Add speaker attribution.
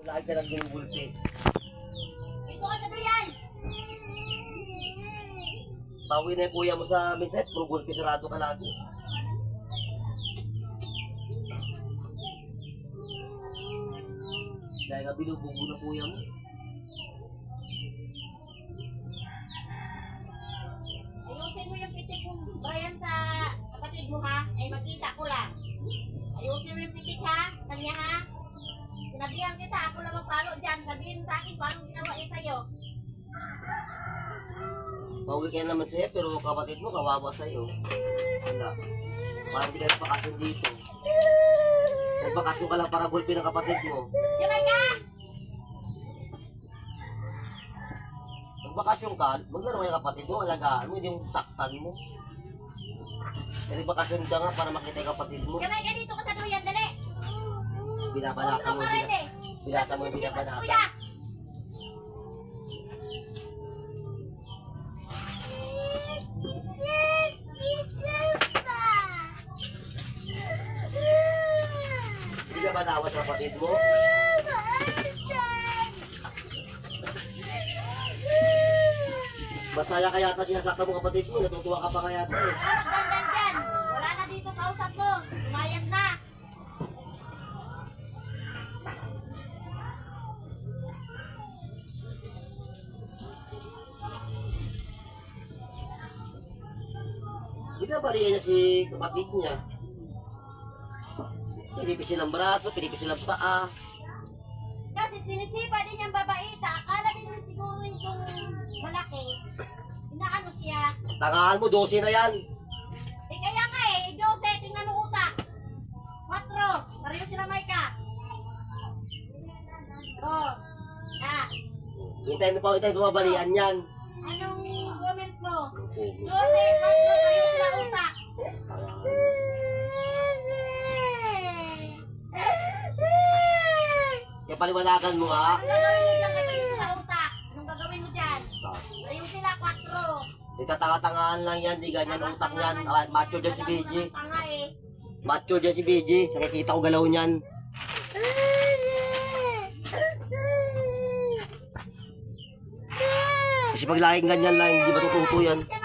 Speaker 1: Lagi ka lang ginugulpi.
Speaker 2: Ito ka sa duyan.
Speaker 1: Bawi na yung kuya mo sa mindset, puro gulpi sarado ka lagi. Dahil nga binubugo ng kuya mo.
Speaker 2: Ayusin mo yung pitik mo, Brian, sa kapatid mo ha. Ay makita ko lang. Ayusin mo yung pitik ha, kanya ha. Sinabihan kita, ako lang magpalo dyan. Sabihin mo sa akin, paano ginawa eh sa'yo.
Speaker 1: Bawi ka naman sa'yo, pero kapatid mo kawawa sa'yo. Wala. Parang di ka nagpakasyon dito. Nagpakasyon ka lang para gulpi ng kapatid mo.
Speaker 2: Jumay ka!
Speaker 1: Magbakasyon ka, maglaro kayo kapatid mo, alagaan mo, hindi yung saktan mo. Kasi bakasyon ka nga para makita yung kapatid mo.
Speaker 2: Jumay ka dito ka sa duyan, dali.
Speaker 1: Binabalata mo,
Speaker 2: Ka rin eh.
Speaker 1: binata mo yung
Speaker 2: Kuya!
Speaker 1: binabalata. Hindi ka ba nawat sa kapatid mo? Masaya kaya yata sinasakta mo kapatid mo, natutuwa ka pa kaya yata eh.
Speaker 2: Dandan dyan. Wala na dito kausap mo. Umayas na.
Speaker 1: Binabarihan niya si kapatid niya. Pinipis silang braso, pinipis silang paa.
Speaker 2: Kasi sinisipa din yung babaita. Akala din siguro yung malaki. Inaano siya.
Speaker 1: Tangahan mo, 12 na yan.
Speaker 2: Eh kaya nga eh, 12, tingnan mo utak. 4, pareho sila Maika. Oh,
Speaker 1: Hintayin mo mabalian yan.
Speaker 2: anong comment mo? 12, 4, pareho sila utak.
Speaker 1: Kaya paliwanagan mo ha.
Speaker 2: Anong gagawin mo dyan kay pareho sila utak? Anong gagawin mo dyan? Pareho sila 4.
Speaker 1: Itatanga-tangahan lang yan, di ganyan utak yan. Ah, macho dyan si BG.
Speaker 2: Tanga eh.
Speaker 1: Macho dyan si BG. Nakikita ko galaw niyan. Kasi pag laging ganyan lang, hindi matututo yan.
Speaker 2: Siya